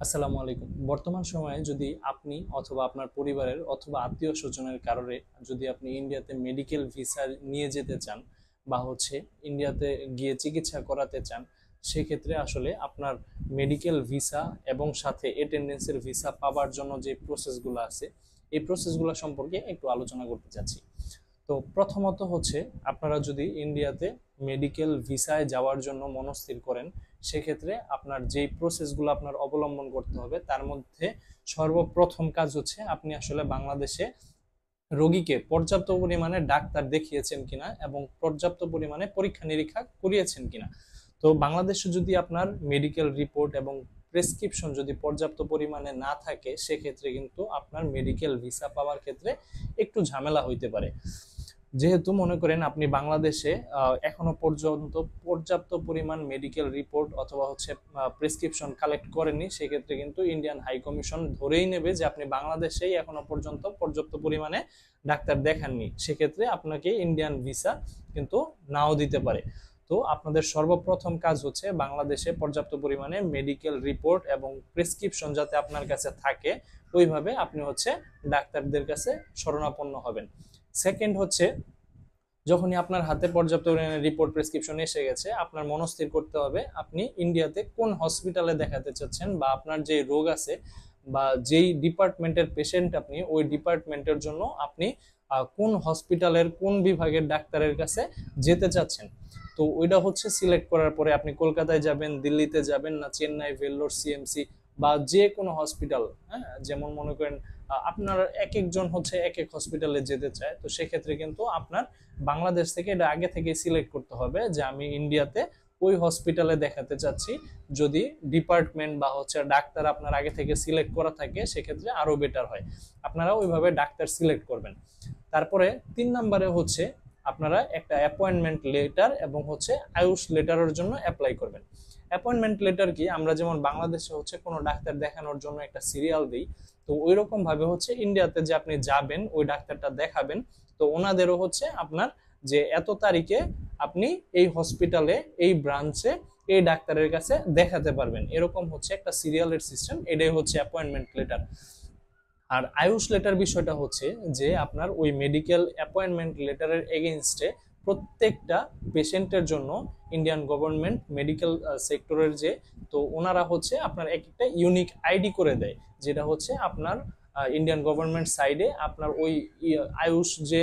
আসসালামু আলাইকুম। বর্তমান সময়ে যদি আপনি অথবা আপনার পরিবারের অথবা আত্মীয় স্বজনের কারণে যদি আপনি ইন্ডিয়াতে মেডিকেল ভিসা নিয়ে যেতে চান বা ইন্ডিয়াতে গিয়ে চিকিৎসা করাতে চান, সেক্ষেত্রে আসলে আপনার মেডিকেল ভিসা এবং সাথে অ্যাটেন্ডেন্সের ভিসা পাওয়ার জন্য যে প্রসেসগুলো আছে, এই প্রসেসগুলো সম্পর্কে একটু আলোচনা করতে চাচ্ছি। তো প্রথমত আপনারা যদি ইন্ডিয়াতে মেডিকেল ভিসায় যাওয়ার জন্য মনস্থির করেন, সেক্ষেত্রে আপনার যেই প্রসেসগুলো আপনার অবলম্বন করতে হবে তার মধ্যে সর্বপ্রথম কাজ আপনি আসলে বাংলাদেশে রোগীকে পর্যাপ্ত পরিমাণে ডাক্তার দেখিয়েছেন কিনা এবং পর্যাপ্ত পরিমাণে পরীক্ষা নিরীক্ষা করিয়েছেন কিনা। তো বাংলাদেশে যদি আপনার মেডিকেল রিপোর্ট এবং প্রেসক্রিপশন যদি পর্যাপ্ত পরিমাণে না থাকে, সেক্ষেত্রে কিন্তু আপনার মেডিকেল ভিসা পাওয়ার ক্ষেত্রে একটু ঝামেলা হইতে পারে। যেহেতু মনে করেন আপনি বাংলাদেশে এখনো পর্যন্ত পর্যাপ্ত পরিমাণ মেডিকেল রিপোর্ট অথবা প্রেসক্রিপশন কালেক্ট করেননি, সেক্ষেত্রে কিন্তু ইন্ডিয়ান হাই কমিশন ধরেই নেবে যে আপনি বাংলাদেশেই এখনো পর্যন্ত পর্যাপ্ত পরিমাণে ডাক্তার দেখাননি। সেক্ষেত্রে আপনাকে ইন্ডিয়ান ভিসা কিন্তু নাও দিতে পারে। তো আপনাদের সর্বপ্রথম কাজ বাংলাদেশে পর্যাপ্ত পরিমাণে মেডিকেল রিপোর্ট এবং প্রেসক্রিপশন যাতে আপনার কাছে থাকে, ওইভাবে আপনি ডাক্তারদের কাছে শরণাপন্ন হবেন। সেকেন্ড যখনই আপনার হাতে পর্যাপ্ত রিপোর্ট প্রেসক্রিপশন এসে গেছে, আপনার মনস্থির করতে হবে আপনি ইন্ডিয়াতে কোন হসপিটালে দেখাতে চাচ্ছেন বা আপনার যে রোগ আছে বা যেই ডিপার্টমেন্টের পেশেন্ট আপনি, ওই ডিপার্টমেন্টের জন্য আপনি কোন হসপিটালের কোন বিভাগের ডাক্তারের কাছে যেতে চাচ্ছেন। তো ওইটা সিলেক্ট করার পরে আপনি কলকাতায় যাবেন, দিল্লিতে যাবেন, না চেন্নাই, ভেল্লোর, সিএমসি বা যে কোনো হসপিটাল। হ্যাঁ, যেমন মনে করেন আপনার এক একজন এক এক হসপিটালে যেতে চায়, তো সেক্ষেত্রে কিন্তু আপনার বাংলাদেশ থেকে এটা আগে থেকে সিলেক্ট করতে হবে যে আমি ইন্ডিয়াতে ওই হসপিটালে দেখাতে চাচ্ছি। যদি ডিপার্টমেন্ট বা ডাক্তার আপনার আগে থেকে সিলেক্ট করা থাকে, সেক্ষেত্রে আরো বেটার হয়, আপনারা ওইভাবে ডাক্তার সিলেক্ট করবেন। তারপরে 3 নম্বরে আপনারা একটা অ্যাপয়েন্টমেন্ট লেটার এবং আয়ুষ লেটারের জন্য অ্যাপ্লাই করবেন। অ্যাপয়েন্টমেন্ট লেটার কি, আমরা যেমন বাংলাদেশে কোনো ডাক্তার দেখানোর জন্য একটা সিরিয়াল দিই, তো ওই রকম ভাবে ইন্ডিয়াতে যে আপনি যাবেন ওই ডাক্তারটা দেখাবেন, তো ওনাদেরও আপনার যে এত তারিখে আপনি এই হসপিটালে এই ব্রাঞ্চে এই ডাক্তারের কাছে দেখাতে পারবেন, এরকম একটা সিরিয়ালের সিস্টেম। এটাই অ্যাপয়েন্টমেন্ট লেটার। আর আয়ুষ লেটার বিষয়টা যে আপনার ওই মেডিকেল অ্যাপয়েন্টমেন্ট লেটারের এগেইনস্টে প্রত্যেকটা পেশেন্টের জন্য ইন্ডিয়ান গভর্নমেন্ট মেডিকেল সেক্টরের যে, তো ওনারা আপনার এক একটা ইউনিক আইডি করে দেয়, যেটা আপনার ইন্ডিয়ান গভর্নমেন্ট সাইডে আপনার ওই আয়ুষ যে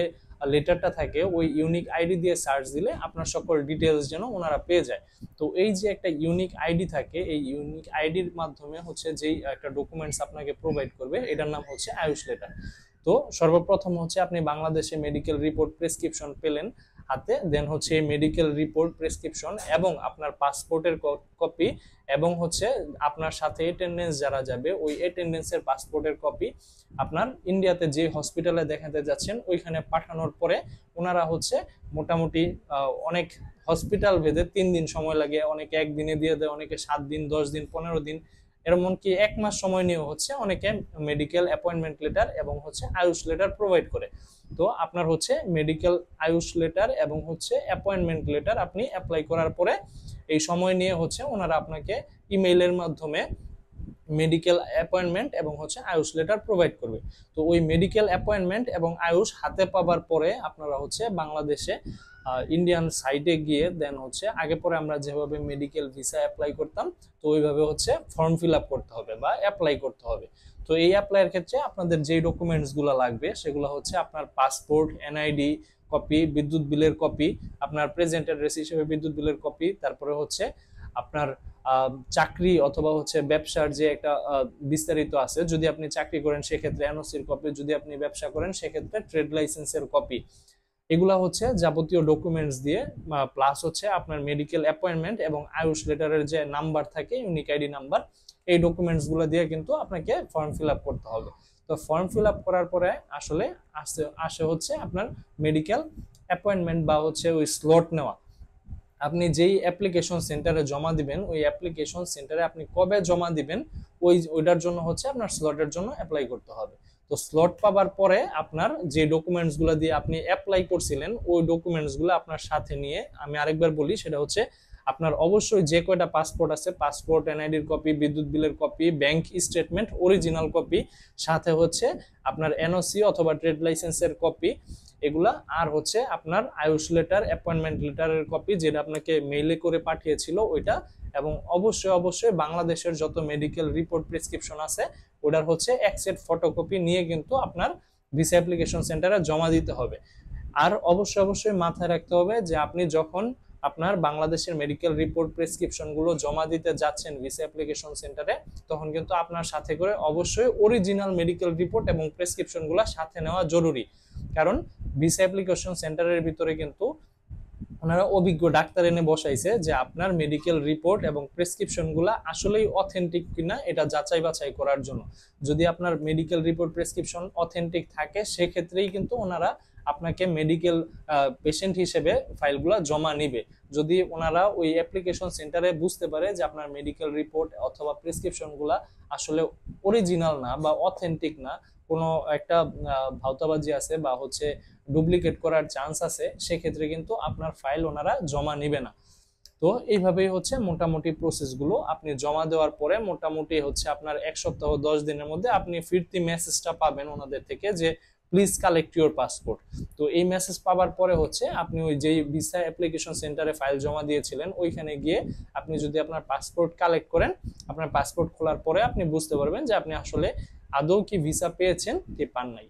লেটারটা থাকে, ওই ইউনিক আইডি দিয়ে সার্চ দিলে আপনার সকল ডিটেলস যেন ওনারা পেয়ে যায়। তো এই যে একটা ইউনিক আইডি থাকে, এই ইউনিক আইডির মাধ্যমে যেই একটা ডকুমেন্টস আপনাকে প্রোভাইড করবে, এটার নাম আয়ুষ লেটার। তো সর্বপ্রথম আপনি বাংলাদেশে মেডিকেল রিপোর্ট প্রেসক্রিপশন পেলেন হাতে, দেন মেডিকেল রিপোর্ট প্রেসক্রিপশন এবং আপনার পাসপোর্টের কপি এবং আপনার সাথে অ্যাটেন্ডেন্স যারা যাবে ওই অ্যাটেন্ডেন্সের পাসপোর্টের কপি আপনার ইন্ডিয়াতে যে হসপিটালে দেখাতে যাচ্ছেন ওইখানে পাঠানোর পরে ওনারা মোটামুটি অনেক হসপিটাল ভেদে 3 দিন সময় লাগে, অনেকে একদিনে দিয়ে দেয়, অনেকে 7 দিন, 10 দিন, 15 দিন, এমনকি 1 মাস সময় নিয়ে অনেকে মেডিকেল অ্যাপয়েন্টমেন্ট লেটার এবং আয়ুষ লেটার প্রোভাইড করে। তো আপনার মেডিকেল আয়ুষ লেটার এবং অ্যাপয়েন্টমেন্ট লেটার আপনি অ্যাপ্লাই করার পরে এই সময় নিয়ে ওনারা আপনাকে ইমেইলের মাধ্যমে মেডিকেল অ্যাপয়েন্টমেন্ট এবং আয়ুষ লেটার প্রোভাইড করবে। তো ওই মেডিকেল অ্যাপয়েন্টমেন্ট এবং আয়ুষ হাতে পাবার পরে আপনারা বাংলাদেশে ইন্ডিয়ান সাইটে গিয়ে দেন আগে পরে আমরা যেভাবে মেডিকেল ভিসা অ্যাপ্লাই করতাম, তো ওইভাবে ফর্ম ফিল আপ করতে হবে বা অ্যাপ্লাই করতে হবে। তো এই অ্যাপ্লাইয়ের ক্ষেত্রে আপনাদের যেই ডকুমেন্টস গুলো লাগবে সেগুলো আপনার পাসপোর্ট, এনআইডি কপি, বিদ্যুৎ বিলের কপি, আপনার প্রেজেন্ট অ্যাড্রেস হিসেবে বিদ্যুৎ বিলের কপি, তারপরে আপনার চাকরি অথবা ব্যবসার যে একটা বিস্তারিত আছে, যদি আপনি চাকরি করেন সেক্ষেত্রে এনওসির কপি, যদি আপনি ব্যবসা করেন সেক্ষেত্রে ট্রেড লাইসেন্সের কপি। এগুলা যাবতীয় ডকুমেন্টস দিয়ে প্লাস আপনার মেডিকেল অ্যাপয়েন্টমেন্ট এবং আয়ুষ লেটারের যে নাম্বার থাকে, ইউনিক আইডি নাম্বার, এই ডকুমেন্টস গুলো দিয়ে কিন্তু আপনাকে ফর্ম ফিল আপ করতে হবে। তো ফর্ম ফিল আপ করার পরে আসলে আসে আপনার মেডিকেল অ্যাপয়েন্টমেন্ট বা ওই স্লট নেওয়া। আপনি যেই অ্যাপ্লিকেশন সেন্টারে জমা দিবেন, ওই অ্যাপ্লিকেশন সেন্টারে আপনি কবে জমা দিবেন ওইটার জন্য আপনার স্লটের জন্য অ্যাপ্লাই করতে হবে। তো স্লট পাবার পরে আপনার যে ডকুমেন্টস গুলো দিয়ে আপনি অ্যাপ্লাই করছিলেন ওই ডকুমেন্টস গুলো আপনার সাথে নিয়ে, আমি আরেকবার বলি, সেটা আপনার অবশ্যই যে কয়টা পাসপোর্ট আছে, পাসপোর্ট, এনআইডির কপি, বিদ্যুৎ বিলের copy, bank statement original copy, সাথে হচ্ছে আপনার এনওসি অথবা ট্রেড লাইসেন্সের কপি এগুলা, আর হচ্ছে আপনার আয়ুষ লেটার, অ্যাপয়েন্টমেন্ট লেটারের কপি যেটা আপনাকে মেইলে করে পাঠিয়েছিল ওইটা, এবং অবশ্যই অবশ্যই বাংলাদেশের যত মেডিকেল রিপোর্ট প্রেসক্রিপশন আছে ওটার হচ্ছে এক সেট ফটোকপি নিয়ে কিন্তু আপনার ভিসা অ্যাপ্লিকেশন সেন্টারে জমা দিতে হবে। আর অবশ্যই অবশ্যই মাথায় রাখতে হবে যে আপনি যখন আপনার বাংলাদেশের মেডিকেল রিপোর্ট প্রেসক্রিপশন গুলো জমা দিতে যাচ্ছেন ভিসা অ্যাপ্লিকেশন সেন্টারে, তখন কিন্তু আপনার সাথে করে অবশ্যই অরিজিনাল মেডিকেল রিপোর্ট এবং প্রেসক্রিপশন গুলো সাথে নেওয়া জরুরি। কারণ ভিসা অ্যাপ্লিকেশন সেন্টারের ভিতরে কিন্তু ওনারা অভিজ্ঞ ডাক্তার এনে বসাইছে যে আপনার মেডিকেল রিপোর্ট এবং প্রেসক্রিপশন গুলা আসলেই অথেন্টিক কিনা এটা যাচাই বাছাই করার জন্য। যদি আপনার মেডিকেল রিপোর্ট প্রেসক্রিপশন অথেন্টিক থাকে সেক্ষেত্রেই কিন্তু ওনারা আপনাকে মেডিকেল পেশেন্ট হিসেবে ফাইলগুলো জমা নিবে। যদি ওনারা ওই অ্যাপ্লিকেশন সেন্টারে বুঝতে পারে যে আপনার মেডিকেল রিপোর্ট অথবা প্রেসক্রিপশন গুলা আসলে অরিজিনাল না বা অথেন্টিক না, কোনো একটা ভাওতাবাজি আছে বা হচ্ছে ডুপ্লিকেট করার চান্স আছে, সেক্ষেত্রে কিন্তু আপনার ফাইল ওনারা জমা নিবে না। তো এইভাবেই হচ্ছে মোটামুটি প্রসেসগুলো। আপনি জমা দেওয়ার পরে মোটামুটি হচ্ছে আপনার 1 সপ্তাহ 10 দিনের মধ্যে আপনি ফিরতি মেসেজটা পাবেন ওনাদের থেকে যে প্লিজ কালেক্ট ইউর পাসপোর্ট। তো এই মেসেজ পাওয়ার পরে হচ্ছে আপনি ওই যে ভিসা অ্যাপ্লিকেশন সেন্টারে ফাইল জমা দিয়েছিলেন ওইখানে গিয়ে আপনি যদি আপনার পাসপোর্ট কালেক্ট করেন, আপনার পাসপোর্ট খোলার পরে আপনি বুঝতে পারবেন যে আপনি আসলে আদৌ কি ভিসা পেয়েছেন কি পান নাই।